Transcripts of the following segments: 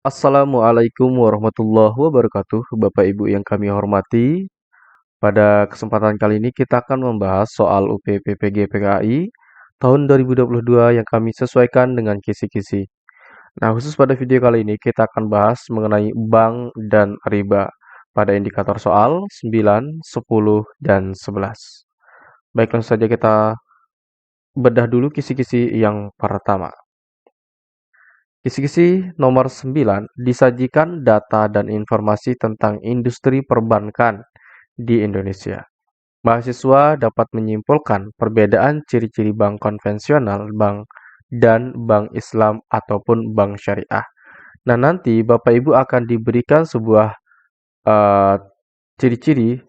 Assalamualaikum warahmatullahi wabarakatuh, Bapak Ibu yang kami hormati. Pada kesempatan kali ini kita akan membahas soal UPPPG PKI tahun 2022 yang kami sesuaikan dengan kisi-kisi. Nah, khusus pada video kali ini kita akan bahas mengenai bank dan riba pada indikator soal 9, 10, dan 11. Baik, langsung saja kita bedah dulu kisi-kisi yang pertama. Kisi-kisi nomor 9 disajikan data dan informasi tentang industri perbankan di Indonesia. Mahasiswa dapat menyimpulkan perbedaan ciri-ciri bank konvensional, bank, dan bank Islam ataupun bank syariah. Nah, nanti Bapak Ibu akan diberikan sebuah eh, ciri-ciri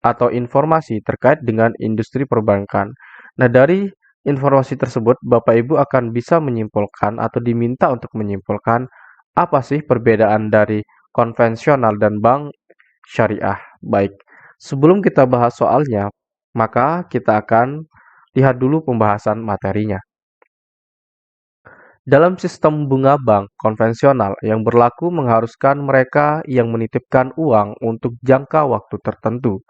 atau informasi terkait dengan industri perbankan. Nah, dari informasi tersebut, Bapak Ibu akan bisa menyimpulkan atau diminta untuk menyimpulkan apa sih perbedaan dari konvensional dan bank syariah. Baik, sebelum kita bahas soalnya, maka kita akan lihat dulu pembahasan materinya. Dalam sistem bunga bank konvensional yang berlaku mengharuskan mereka yang menitipkan uang untuk jangka waktu tertentu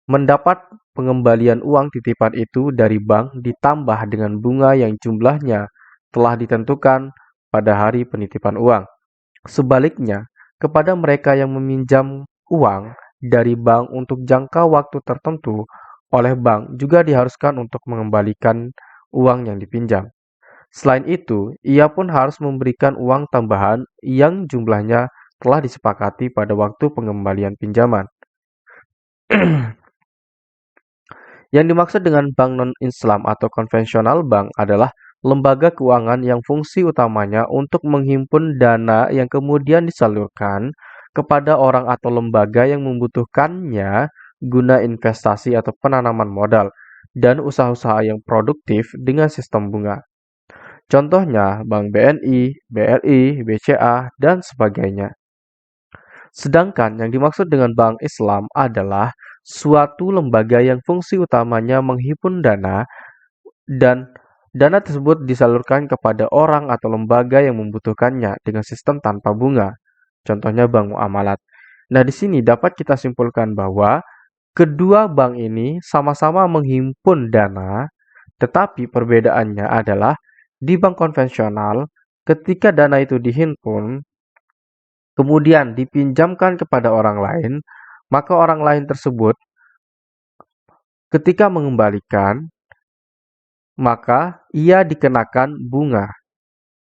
mendapat pengembalian uang titipan itu dari bank ditambah dengan bunga yang jumlahnya telah ditentukan pada hari penitipan uang. Sebaliknya, kepada mereka yang meminjam uang dari bank untuk jangka waktu tertentu oleh bank juga diharuskan untuk mengembalikan uang yang dipinjam. Selain itu, ia pun harus memberikan uang tambahan yang jumlahnya telah disepakati pada waktu pengembalian pinjaman. Yang dimaksud dengan bank non-Islam atau konvensional bank adalah lembaga keuangan yang fungsi utamanya untuk menghimpun dana yang kemudian disalurkan kepada orang atau lembaga yang membutuhkannya guna investasi atau penanaman modal dan usaha-usaha yang produktif dengan sistem bunga. Contohnya Bank BNI, BRI, BCA, dan sebagainya. Sedangkan yang dimaksud dengan bank Islam adalah suatu lembaga yang fungsi utamanya menghimpun dana dan dana tersebut disalurkan kepada orang atau lembaga yang membutuhkannya dengan sistem tanpa bunga. Contohnya bank muamalat. Nah, di sini dapat kita simpulkan bahwa kedua bank ini sama-sama menghimpun dana, tetapi perbedaannya adalah di bank konvensional ketika dana itu dihimpun kemudian dipinjamkan kepada orang lain, maka orang lain tersebut ketika mengembalikan, maka ia dikenakan bunga.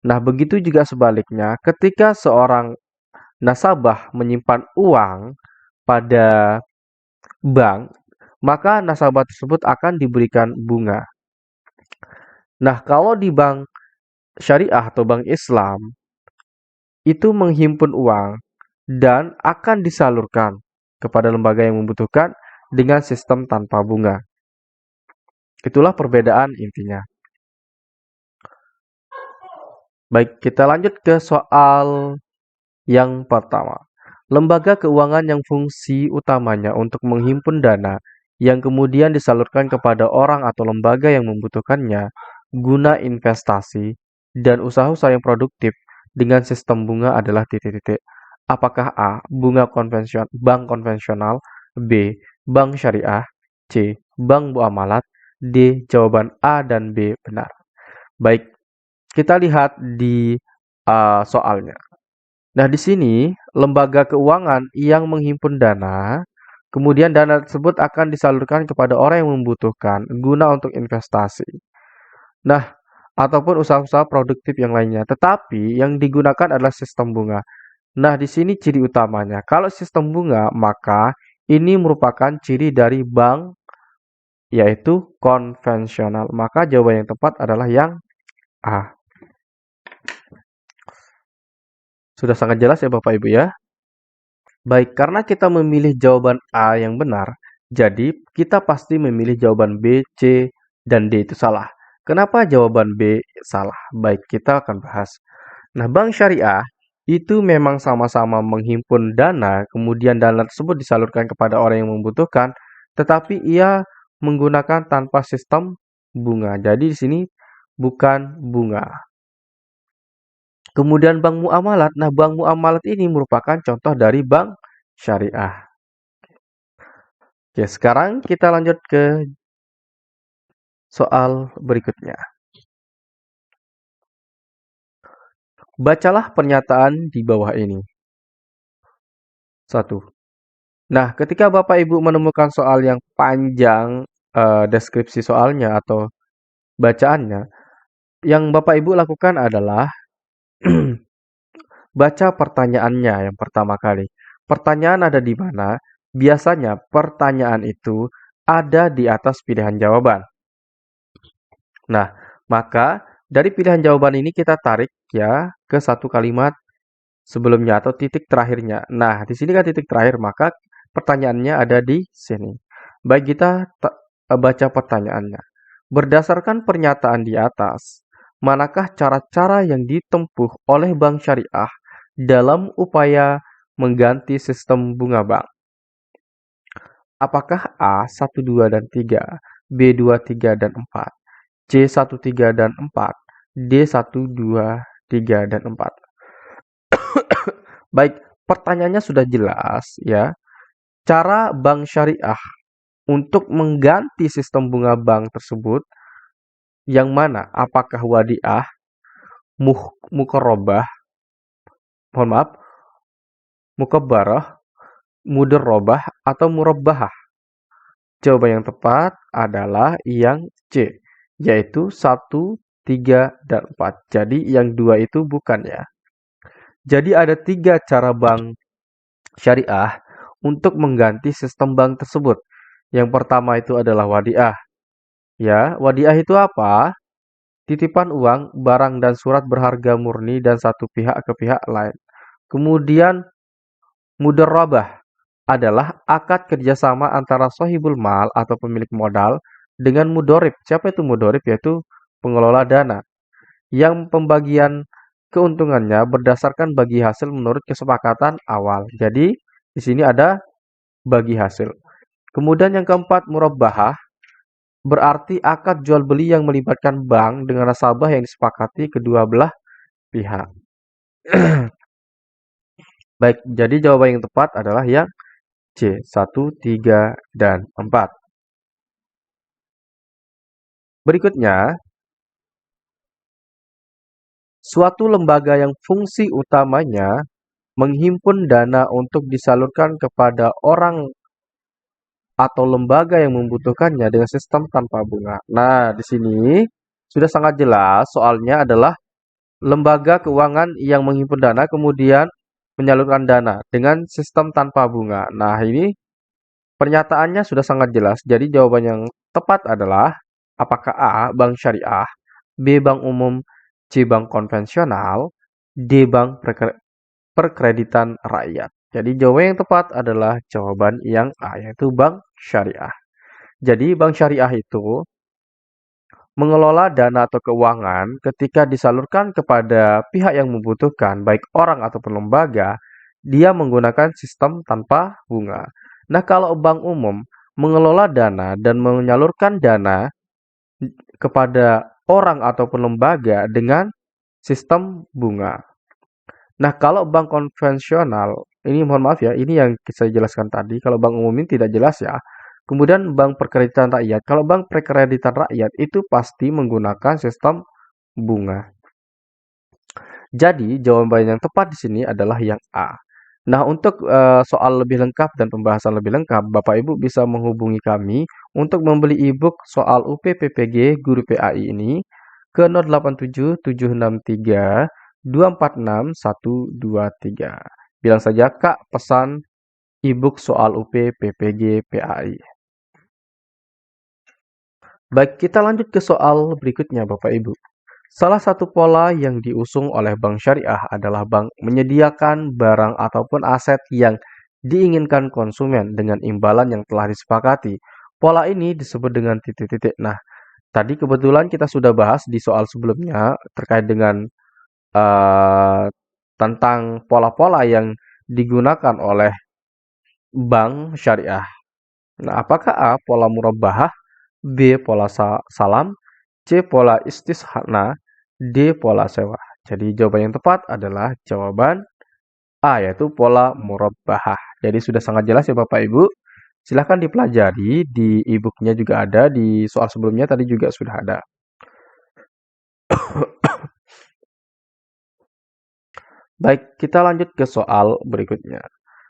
Nah, begitu juga sebaliknya, ketika seorang nasabah menyimpan uang pada bank, maka nasabah tersebut akan diberikan bunga. Nah, kalau di bank syariah atau bank Islam, itu menghimpun uang dan akan disalurkan kepada lembaga yang membutuhkan dengan sistem tanpa bunga. Itulah perbedaan intinya. Baik, kita lanjut ke soal yang pertama. Lembaga keuangan yang fungsi utamanya untuk menghimpun dana yang kemudian disalurkan kepada orang atau lembaga yang membutuhkannya guna investasi dan usaha-usaha yang produktif dengan sistem bunga adalah titik-titik. Apakah A. Bunga konvensional, bank konvensional, B. Bank syariah, C. Bank muamalat, D. Jawaban A dan B benar. Baik, kita lihat di soalnya. Nah, di sini lembaga keuangan yang menghimpun dana, kemudian dana tersebut akan disalurkan kepada orang yang membutuhkan guna untuk investasi. Nah, ataupun usaha-usaha produktif yang lainnya. Tetapi yang digunakan adalah sistem bunga. Nah, di sini ciri utamanya. Kalau sistem bunga, maka ini merupakan ciri dari bank yaitu konvensional. Maka jawaban yang tepat adalah yang A. Sudah sangat jelas ya Bapak Ibu ya? Baik, karena kita memilih jawaban A yang benar, jadi kita pasti memilih jawaban B, C, dan D itu salah. Kenapa jawaban B salah? Baik, kita akan bahas. Nah, bank syariah itu memang sama-sama menghimpun dana, kemudian dana tersebut disalurkan kepada orang yang membutuhkan, tetapi ia menggunakan tanpa sistem bunga. Jadi di sini bukan bunga. Kemudian bank muamalat. Nah, bank muamalat ini merupakan contoh dari bank syariah. Oke, sekarang kita lanjut ke soal berikutnya. Bacalah pernyataan di bawah ini. 1. Nah, ketika Bapak Ibu menemukan soal yang panjang, deskripsi soalnya atau bacaannya, yang Bapak Ibu lakukan adalah baca pertanyaannya yang pertama kali. Pertanyaan ada di mana? Biasanya pertanyaan itu ada di atas pilihan jawaban. Nah, maka dari pilihan jawaban ini kita tarik ya ke satu kalimat sebelumnya atau titik terakhirnya. Nah, di sini kan titik terakhir, maka pertanyaannya ada di sini. Baik, kita baca pertanyaannya. Berdasarkan pernyataan di atas, manakah cara-cara yang ditempuh oleh bank syariah dalam upaya mengganti sistem bunga bank? Apakah A 1, 2, dan 3, B 2, 3, dan 4, C 1, 3, dan 4, D 1, 2, 3, dan 4? Baik, pertanyaannya sudah jelas ya. Cara bank syariah untuk mengganti sistem bunga bank tersebut yang mana? Apakah wadiah, mukorobah, mohon maaf, mukabarah, mudarrobah, atau murabbahah? Jawaban yang tepat adalah yang C, yaitu 1, 3, dan 4. Jadi yang 2 itu bukan ya. Jadi ada 3 cara bank syariah untuk mengganti sistem bank tersebut. Yang pertama itu adalah wadiah. Ya, wadiah itu apa? Titipan uang, barang dan surat berharga murni dan satu pihak ke pihak lain. Kemudian mudarrabah adalah akad kerjasama antara sohibul mal atau pemilik modal dengan mudorib. Siapa itu mudorib? Yaitu pengelola dana. Yang pembagian keuntungannya berdasarkan bagi hasil menurut kesepakatan awal. Jadi di sini ada bagi hasil. Kemudian yang keempat murabbahah berarti akad jual beli yang melibatkan bank dengan nasabah yang disepakati kedua belah pihak. Baik, jadi jawaban yang tepat adalah yang C, 1, 3, dan 4. Berikutnya, suatu lembaga yang fungsi utamanya menghimpun dana untuk disalurkan kepada orang atau lembaga yang membutuhkannya dengan sistem tanpa bunga. Nah, di sini sudah sangat jelas soalnya adalah lembaga keuangan yang menghimpun dana kemudian menyalurkan dana dengan sistem tanpa bunga. Nah, ini pernyataannya sudah sangat jelas. Jadi jawaban yang tepat adalah apakah A. Bank syariah, B. Bank umum, C. Bank konvensional, D. Bank perkreditan rakyat. Jadi jawaban yang tepat adalah jawaban yang A, yaitu bank syariah. Jadi bank syariah itu mengelola dana atau keuangan ketika disalurkan kepada pihak yang membutuhkan, baik orang ataupun lembaga, dia menggunakan sistem tanpa bunga. Nah, kalau bank umum mengelola dana dan menyalurkan dana kepada orang ataupun lembaga dengan sistem bunga. Nah, kalau bank konvensional, ini mohon maaf ya, ini yang saya jelaskan tadi. Kalau bank umum ini tidak jelas ya. Kemudian bank perkreditan rakyat. Kalau bank perkreditan rakyat itu pasti menggunakan sistem bunga. Jadi, jawaban yang tepat di sini adalah yang A. Nah, untuk soal lebih lengkap dan pembahasan lebih lengkap, Bapak Ibu bisa menghubungi kami untuk membeli e-book soal UPPPG Guru PAI ini ke 087 763 246 123. Bilang saja, Kak, pesan e-book soal UPPPG PAI. Baik, kita lanjut ke soal berikutnya, Bapak Ibu. Salah satu pola yang diusung oleh bank syariah adalah bank menyediakan barang ataupun aset yang diinginkan konsumen dengan imbalan yang telah disepakati. Pola ini disebut dengan titik-titik. Nah, tadi kebetulan kita sudah bahas di soal sebelumnya terkait dengan tentang pola-pola yang digunakan oleh bank syariah. Nah, apakah A. Pola murabbahah, B. Pola salam, C. Pola istisna, D. Pola sewa. Jadi jawaban yang tepat adalah jawaban A, yaitu pola murabbahah. Jadi sudah sangat jelas ya Bapak Ibu. Silahkan dipelajari, di e-booknya juga ada, di soal sebelumnya tadi juga sudah ada. Baik, kita lanjut ke soal berikutnya.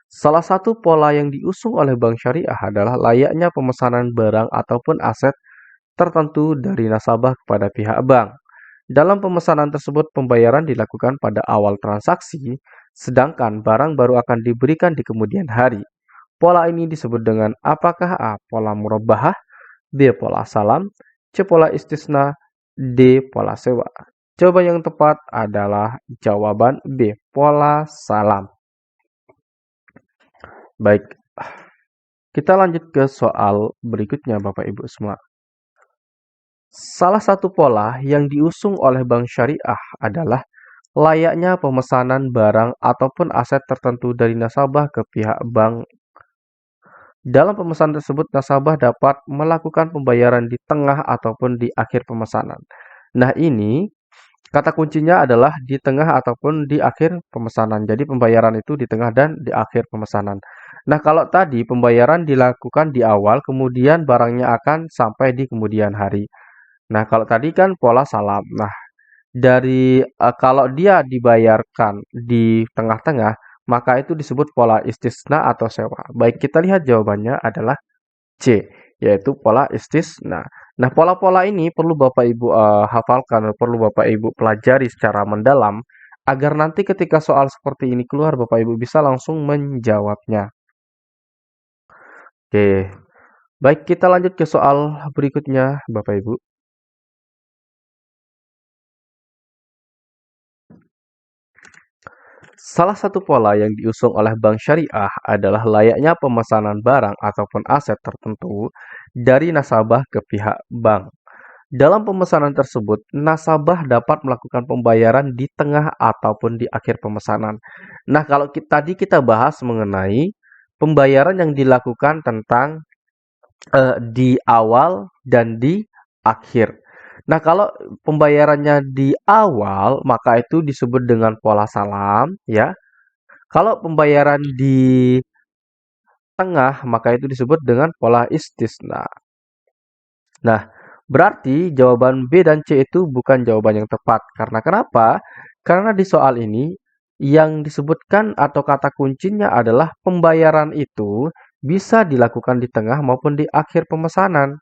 Salah satu pola yang diusung oleh Bank Syariah adalah layaknya pemesanan barang ataupun aset tertentu dari nasabah kepada pihak bank. Dalam pemesanan tersebut, pembayaran dilakukan pada awal transaksi, sedangkan barang baru akan diberikan di kemudian hari. Pola ini disebut dengan apakah A. Pola murabbahah, B. Pola salam, C. Pola istisna, D. Pola sewa. Jawaban yang tepat adalah jawaban B. Pola salam. Baik, kita lanjut ke soal berikutnya Bapak Ibu semua. Salah satu pola yang diusung oleh Bank Syariah adalah layaknya pemesanan barang ataupun aset tertentu dari nasabah ke pihak bank. Dalam pemesanan tersebut, nasabah dapat melakukan pembayaran di tengah ataupun di akhir pemesanan. Nah, ini kata kuncinya adalah di tengah ataupun di akhir pemesanan. Jadi pembayaran itu di tengah dan di akhir pemesanan. Nah, kalau tadi pembayaran dilakukan di awal, kemudian barangnya akan sampai di kemudian hari. Nah, kalau tadi kan pola salam. Nah, kalau dia dibayarkan di tengah-tengah, maka itu disebut pola istisna atau sewa. Baik, kita lihat jawabannya adalah C, yaitu pola istisna. Nah, pola-pola ini perlu Bapak Ibu hafalkan, perlu Bapak Ibu pelajari secara mendalam agar nanti ketika soal seperti ini keluar Bapak Ibu bisa langsung menjawabnya. Oke. Baik, kita lanjut ke soal berikutnya Bapak Ibu. Salah satu pola yang diusung oleh Bank Syariah adalah layaknya pemesanan barang ataupun aset tertentu dari nasabah ke pihak bank. Dalam pemesanan tersebut, nasabah dapat melakukan pembayaran di tengah ataupun di akhir pemesanan. Nah, kalau tadi kita bahas mengenai pembayaran yang dilakukan tentang di awal dan di akhir. Nah, kalau pembayarannya di awal, maka itu disebut dengan pola salam, ya. Kalau pembayaran di tengah, maka itu disebut dengan pola istisna. Nah, berarti jawaban B dan C itu bukan jawaban yang tepat. Karena kenapa? Karena di soal ini yang disebutkan atau kata kuncinya adalah pembayaran itu bisa dilakukan di tengah maupun di akhir pemesanan.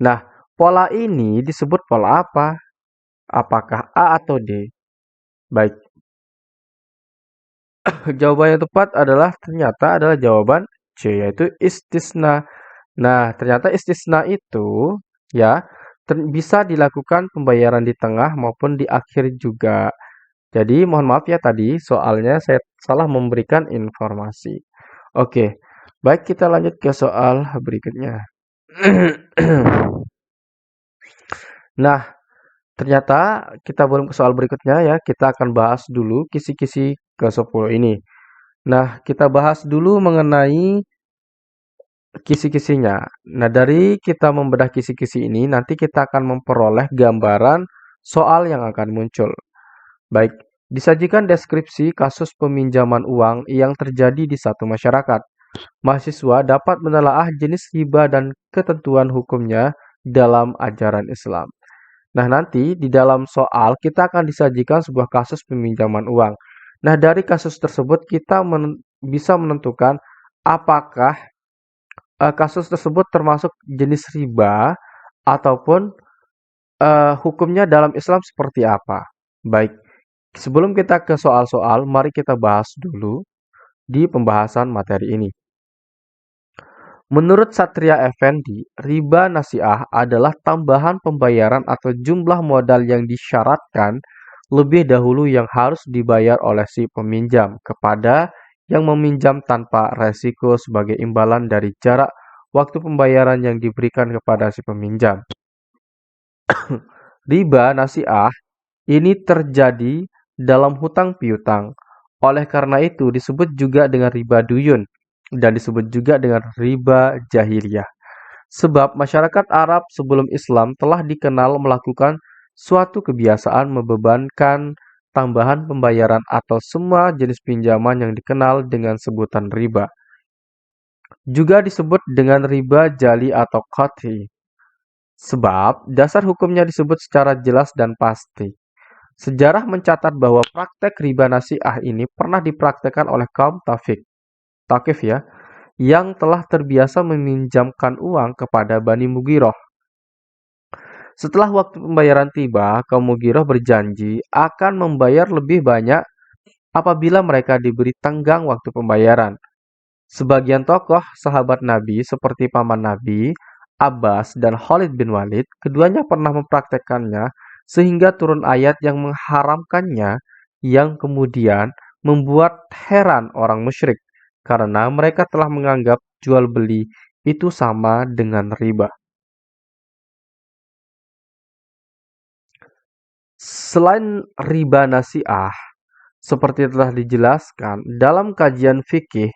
Nah, pola ini disebut pola apa? Apakah A atau D? Baik, jawaban yang tepat ternyata adalah jawaban C, yaitu istisna. Nah, ternyata istisna itu ya bisa dilakukan pembayaran di tengah maupun di akhir juga. Jadi mohon maaf ya tadi soalnya saya salah memberikan informasi. Oke, baik kita lanjut ke soal berikutnya. Nah, ternyata kita belum ke soal berikutnya ya. Kita akan bahas dulu kisi-kisi ke-10 ini. Nah, kita bahas dulu mengenai kisi-kisinya. Nah, dari kita membedah kisi-kisi ini, nanti kita akan memperoleh gambaran soal yang akan muncul. Baik, disajikan deskripsi kasus peminjaman uang yang terjadi di satu masyarakat. Mahasiswa dapat menelaah jenis riba dan ketentuan hukumnya dalam ajaran Islam. Nah, nanti di dalam soal kita akan disajikan sebuah kasus peminjaman uang. Nah, dari kasus tersebut kita bisa menentukan apakah kasus tersebut termasuk jenis riba ataupun hukumnya dalam Islam seperti apa. Baik, sebelum kita ke soal-soal, mari kita bahas dulu di pembahasan materi ini. Menurut Satria Effendi, riba nasiah adalah tambahan pembayaran atau jumlah modal yang disyaratkan lebih dahulu yang harus dibayar oleh si peminjam kepada yang meminjam tanpa resiko sebagai imbalan dari jarak waktu pembayaran yang diberikan kepada si peminjam. Riba nasiah ini terjadi dalam hutang piutang. Oleh karena itu disebut juga dengan riba duyun dan disebut juga dengan riba jahiliyah. Sebab masyarakat Arab sebelum Islam telah dikenal melakukan suatu kebiasaan membebankan tambahan pembayaran atau semua jenis pinjaman yang dikenal dengan sebutan riba. Juga disebut dengan riba jali atau qat'i. Sebab dasar hukumnya disebut secara jelas dan pasti. Sejarah mencatat bahwa praktek riba nasi'ah ini pernah dipraktekkan oleh kaum Thaqif ya, yang telah terbiasa meminjamkan uang kepada Bani Mughirah. Setelah waktu pembayaran tiba, kaum Mughirah berjanji akan membayar lebih banyak apabila mereka diberi tenggang waktu pembayaran. Sebagian tokoh sahabat Nabi seperti paman Nabi, Abbas, dan Khalid bin Walid, keduanya pernah mempraktekannya sehingga turun ayat yang mengharamkannya yang kemudian membuat heran orang musyrik karena mereka telah menganggap jual beli itu sama dengan riba. Selain riba nasi'ah, seperti telah dijelaskan dalam kajian fikih,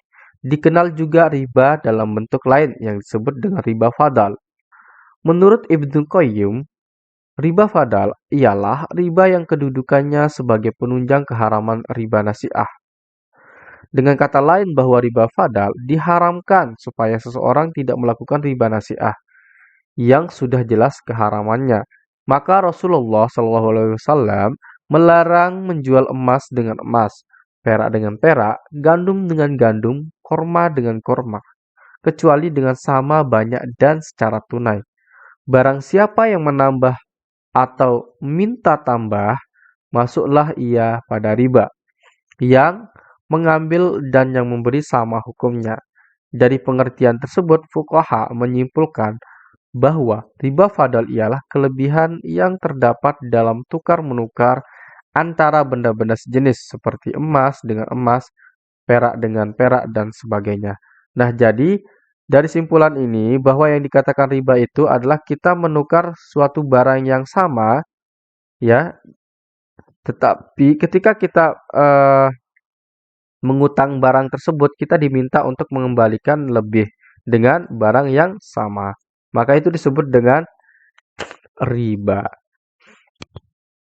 dikenal juga riba dalam bentuk lain yang disebut dengan riba fadal. Menurut Ibnu Qayyim, riba fadal ialah riba yang kedudukannya sebagai penunjang keharaman riba nasi'ah. Dengan kata lain bahwa riba fadal diharamkan supaya seseorang tidak melakukan riba nasi'ah yang sudah jelas keharamannya. Maka Rasulullah SAW melarang menjual emas dengan emas, perak dengan perak, gandum dengan gandum, korma dengan korma, kecuali dengan sama banyak dan secara tunai. Barang siapa yang menambah atau minta tambah, masuklah ia pada riba. Yang mengambil dan yang memberi sama hukumnya. Dari pengertian tersebut, fuqaha menyimpulkan bahwa riba fadal ialah kelebihan yang terdapat dalam tukar-menukar antara benda-benda sejenis seperti emas dengan emas, perak dengan perak, dan sebagainya. Nah, jadi dari simpulan ini bahwa yang dikatakan riba itu adalah kita menukar suatu barang yang sama, ya, tetapi ketika kita mengutang barang tersebut, kita diminta untuk mengembalikan lebih dengan barang yang sama. Maka itu disebut dengan riba.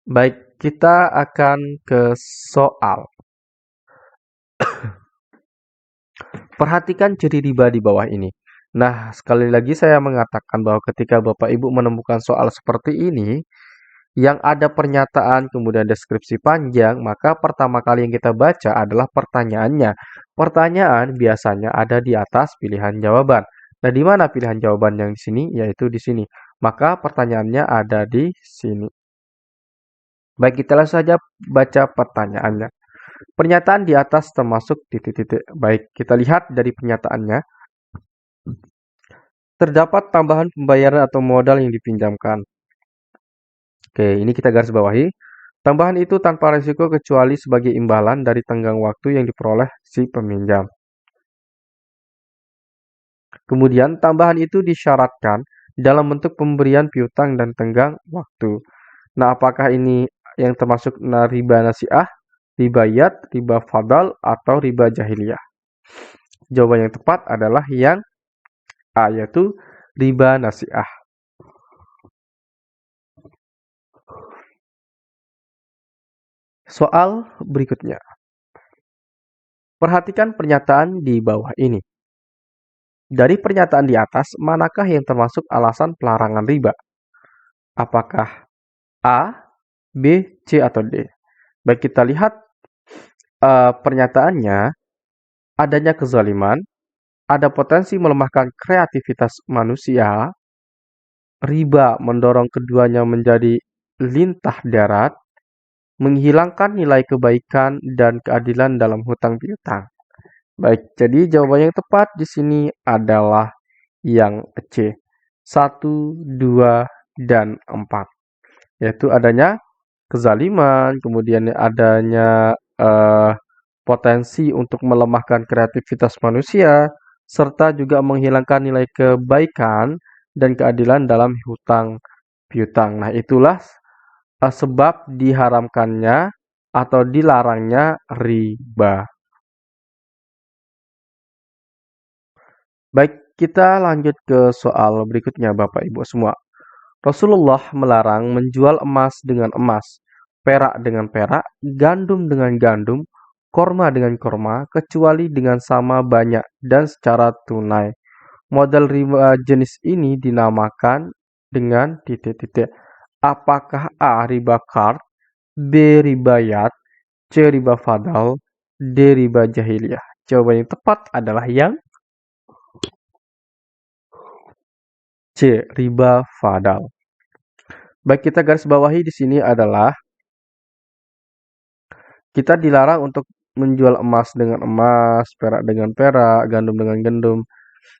Baik, kita akan ke soal. Perhatikan ciri riba di bawah ini. Nah, sekali lagi saya mengatakan bahwa ketika Bapak Ibu menemukan soal seperti ini, yang ada pernyataan kemudian deskripsi panjang, maka pertama kali yang kita baca adalah pertanyaannya. Pertanyaan biasanya ada di atas pilihan jawaban. Nah, di mana pilihan jawaban yang di sini? Yaitu di sini. Maka pertanyaannya ada di sini. Baik, kita langsung saja baca pertanyaannya. Pernyataan di atas termasuk titik-titik. Baik, kita lihat dari pernyataannya. Terdapat tambahan pembayaran atau modal yang dipinjamkan. Oke, ini kita garis bawahi. Tambahan itu tanpa risiko kecuali sebagai imbalan dari tenggang waktu yang diperoleh si peminjam. Kemudian, tambahan itu disyaratkan dalam bentuk pemberian piutang dan tenggang waktu. Nah, apakah ini yang termasuk riba nasi'ah, riba yad, riba fadal, atau riba jahiliyah? Jawaban yang tepat adalah yang A, yaitu riba nasi'ah. Soal berikutnya. Perhatikan pernyataan di bawah ini. Dari pernyataan di atas, manakah yang termasuk alasan pelarangan riba? Apakah A, B, C, atau D? Baik, kita lihat pernyataannya. Adanya kezaliman, ada potensi melemahkan kreativitas manusia, riba mendorong keduanya menjadi lintah darat, menghilangkan nilai kebaikan dan keadilan dalam hutang piutang. Baik, jadi jawaban yang tepat di sini adalah yang C. 1, 2, dan 4. Yaitu adanya kezaliman, kemudian adanya potensi untuk melemahkan kreativitas manusia, serta juga menghilangkan nilai kebaikan dan keadilan dalam hutang piutang. Nah, itulah sebab diharamkannya atau dilarangnya riba. Baik, kita lanjut ke soal berikutnya Bapak Ibu semua. Rasulullah melarang menjual emas dengan emas, perak dengan perak, gandum dengan gandum, korma dengan korma, kecuali dengan sama banyak dan secara tunai. Model riba jenis ini dinamakan dengan titik-titik. Apakah A. Riba kard, B. Ribayat, C. Riba fadal, D. Riba jahiliyah? Jawaban yang tepat adalah yang C. Riba fadal. Baik, kita garis bawahi di sini adalah kita dilarang untuk menjual emas dengan emas, perak dengan perak, gandum dengan gandum,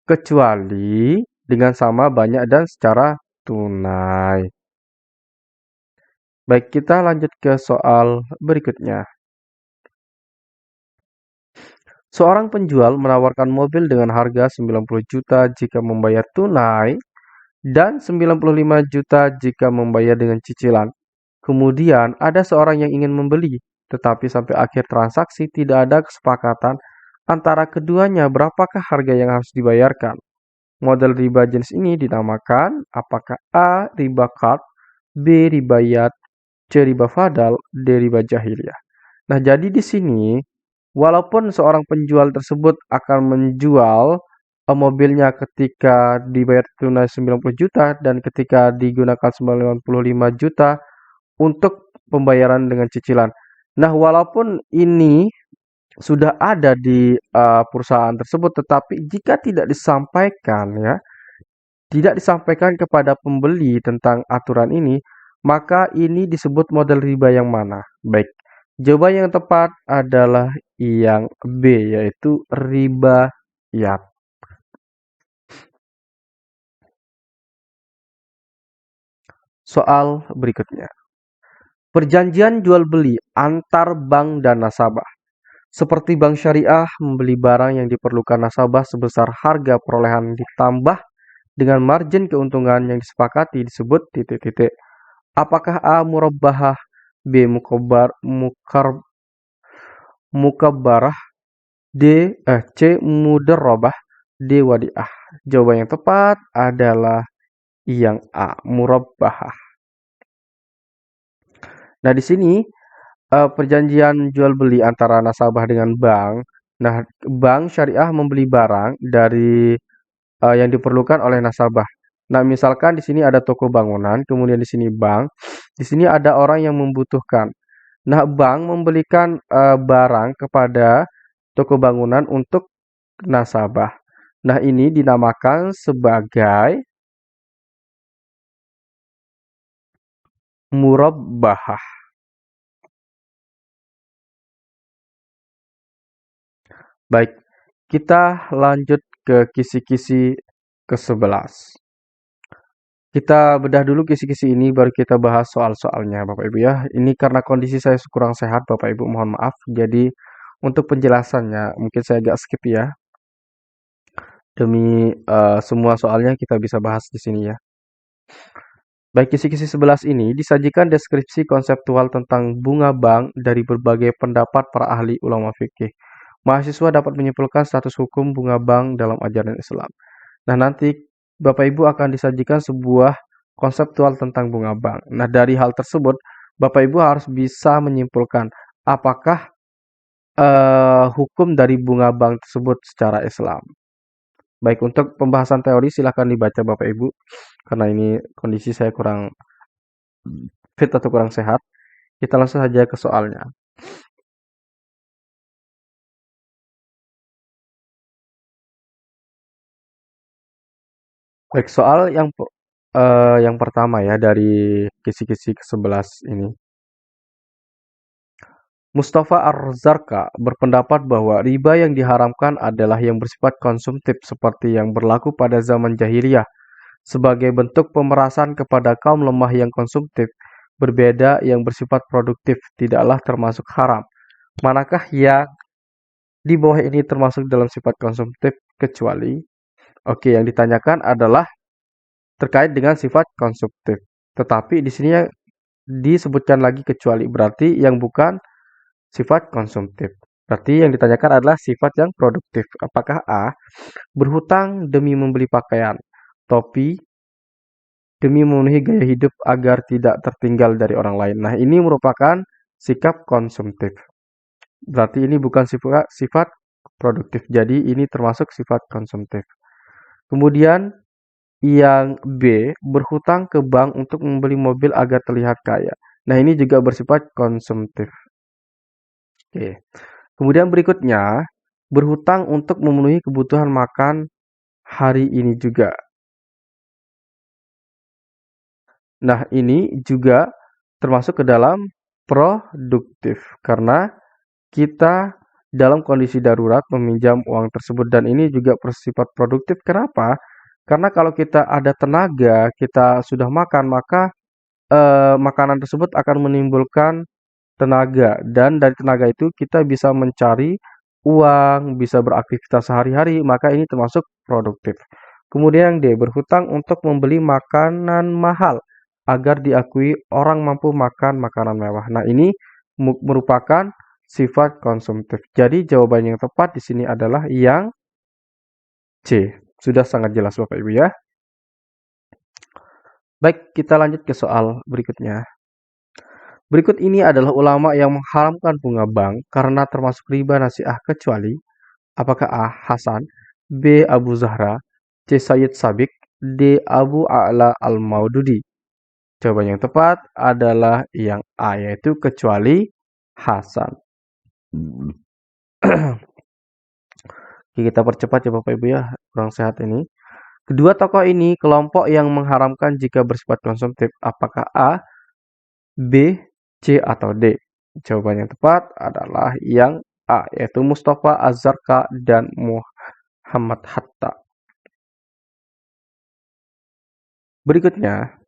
kecuali dengan sama banyak dan secara tunai. Baik, kita lanjut ke soal berikutnya. Seorang penjual menawarkan mobil dengan harga 90 juta jika membayar tunai dan 95 juta jika membayar dengan cicilan. Kemudian ada seorang yang ingin membeli, tetapi sampai akhir transaksi tidak ada kesepakatan antara keduanya berapakah harga yang harus dibayarkan. Model riba jenis ini dinamakan apakah A. Riba kard, B. Ribayat, C. Riba fadal, D. Riba jahiliyah. Nah, jadi di sini walaupun seorang penjual tersebut akan menjual mobilnya ketika dibayar tunai 90 juta dan ketika digunakan 95 juta untuk pembayaran dengan cicilan. Nah, walaupun ini sudah ada di perusahaan tersebut, tetapi jika tidak disampaikan ya, tidak disampaikan kepada pembeli tentang aturan ini, maka ini disebut model riba yang mana? Baik, jawaban yang tepat adalah yang B, yaitu riba yat. Soal berikutnya. Perjanjian jual beli antar bank dan nasabah. Seperti bank syariah membeli barang yang diperlukan nasabah sebesar harga perolehan ditambah dengan margin keuntungan yang disepakati disebut titik-titik. Apakah A. Murabbahah, B. Mukabbarah, C. Mudarrabah, D. Wadiah? Jawaban yang tepat adalah yang A. Murabbahah. Nah, di sini perjanjian jual beli antara nasabah dengan bank. Nah, bank syariah membeli barang dari yang diperlukan oleh nasabah. Nah, misalkan di sini ada toko bangunan, kemudian di sini bank, di sini ada orang yang membutuhkan. Nah, bank membelikan barang kepada toko bangunan untuk nasabah. Nah, ini dinamakan sebagai murabbahah. Baik, kita lanjut ke kisi-kisi ke-11. Kita bedah dulu kisi-kisi ini, baru kita bahas soal-soalnya, Bapak Ibu ya. Ini karena kondisi saya kurang sehat, Bapak Ibu, mohon maaf. Jadi, untuk penjelasannya, mungkin saya agak skip ya. Demi semua soalnya kita bisa bahas di sini ya. Baik, kisi-kisi 11 ini disajikan deskripsi konseptual tentang bunga bank dari berbagai pendapat para ahli ulama fikih. Mahasiswa dapat menyimpulkan status hukum bunga bank dalam ajaran Islam. Nah, nanti Bapak Ibu akan disajikan sebuah konseptual tentang bunga bank. Nah, dari hal tersebut, Bapak Ibu harus bisa menyimpulkan apakah hukum dari bunga bank tersebut secara Islam. Baik, untuk pembahasan teori silahkan dibaca Bapak Ibu, karena ini kondisi saya kurang fit atau kurang sehat. Kita langsung saja ke soalnya. Baik, soal yang pertama ya dari kisi-kisi ke-11 ini. Mustafa Ar-Zarqa berpendapat bahwa riba yang diharamkan adalah yang bersifat konsumtif seperti yang berlaku pada zaman jahiliyah sebagai bentuk pemerasan kepada kaum lemah yang konsumtif, berbeda yang bersifat produktif tidaklah termasuk haram. Manakah yang di bawah ini termasuk dalam sifat konsumtif kecuali? Oke, yang ditanyakan adalah terkait dengan sifat konsumtif. Tetapi di sini yang disebutkan lagi kecuali, berarti yang bukan sifat konsumtif. Berarti yang ditanyakan adalah sifat yang produktif. Apakah A. Berhutang demi membeli pakaian, topi, demi memenuhi gaya hidup agar tidak tertinggal dari orang lain. Nah, ini merupakan sikap konsumtif. Berarti ini bukan sifat produktif. Jadi ini termasuk sifat konsumtif. Kemudian yang B, berhutang ke bank untuk membeli mobil agar terlihat kaya. Nah, ini juga bersifat konsumtif. Oke. Kemudian berikutnya, berhutang untuk memenuhi kebutuhan makan hari ini juga. Nah, ini juga termasuk ke dalam produktif karena kita dalam kondisi darurat meminjam uang tersebut dan ini juga bersifat produktif. Kenapa? Karena kalau kita ada tenaga, kita sudah makan, maka makanan tersebut akan menimbulkan tenaga dan dari tenaga itu kita bisa mencari uang, bisa beraktivitas sehari-hari, maka ini termasuk produktif. Kemudian yang D, berhutang untuk membeli makanan mahal agar diakui orang mampu makan makanan mewah. Nah, ini merupakan sifat konsumtif. Jadi jawaban yang tepat di sini adalah yang C. Sudah sangat jelas Bapak Ibu ya. Baik, kita lanjut ke soal berikutnya. Berikut ini adalah ulama yang mengharamkan bunga bank karena termasuk riba nasi'ah kecuali apakah A. Hasan, B. Abu Zahra, C. Sayyid Sabiq, D. Abu A'la Al-Maududi. Jawaban yang tepat adalah yang A, yaitu kecuali Hasan. Oke, kita percepat ya Bapak Ibu ya, kurang sehat ini. Kedua tokoh ini kelompok yang mengharamkan jika bersifat konsumtif. Apakah A, B, C, atau D? Jawaban yang tepat adalah yang A, yaitu Mustafa Az-Zarqa dan Muhammad Hatta. Berikutnya,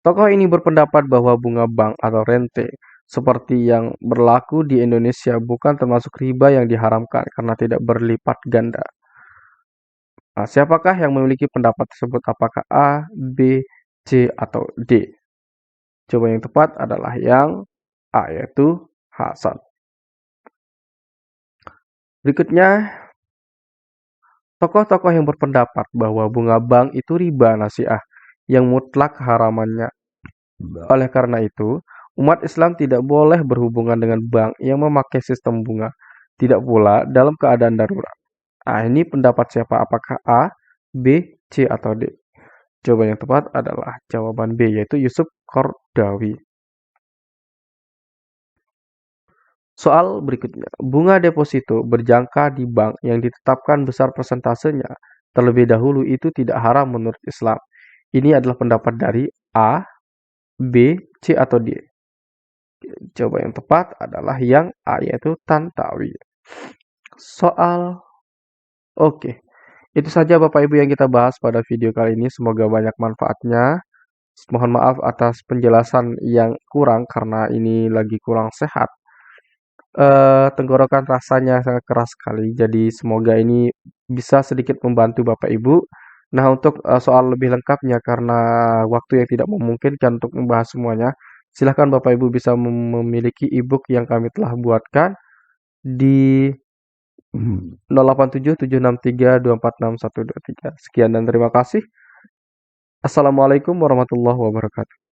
tokoh ini berpendapat bahwa bunga bank atau rente seperti yang berlaku di Indonesia bukan termasuk riba yang diharamkan karena tidak berlipat ganda. Nah, siapakah yang memiliki pendapat tersebut? Apakah A, B, C, atau D? Jawaban yang tepat adalah yang A, yaitu Hasan. Berikutnya, tokoh-tokoh yang berpendapat bahwa bunga bank itu riba nasi'ah yang mutlak haramannya. Oleh karena itu, umat Islam tidak boleh berhubungan dengan bank yang memakai sistem bunga. Tidak pula dalam keadaan darurat. Nah, ini pendapat siapa? Apakah A, B, C, atau D? Jawaban yang tepat adalah jawaban B, yaitu Yusuf Qardawi. Soal berikutnya, bunga deposito berjangka di bank yang ditetapkan besar persentasenya terlebih dahulu itu tidak haram menurut Islam. Ini adalah pendapat dari A, B, C, atau D. Jawaban yang tepat adalah yang A, yaitu Tantawi. Soal Oke, itu saja Bapak Ibu yang kita bahas pada video kali ini. Semoga banyak manfaatnya. Mohon maaf atas penjelasan yang kurang karena ini lagi kurang sehat. Tenggorokan rasanya sangat keras sekali. Jadi semoga ini bisa sedikit membantu Bapak Ibu. Nah, untuk soal lebih lengkapnya karena waktu yang tidak memungkinkan untuk membahas semuanya, silahkan Bapak Ibu bisa memiliki e-book yang kami telah buatkan di 087763246123. Sekian dan terima kasih. Assalamualaikum warahmatullahi wabarakatuh.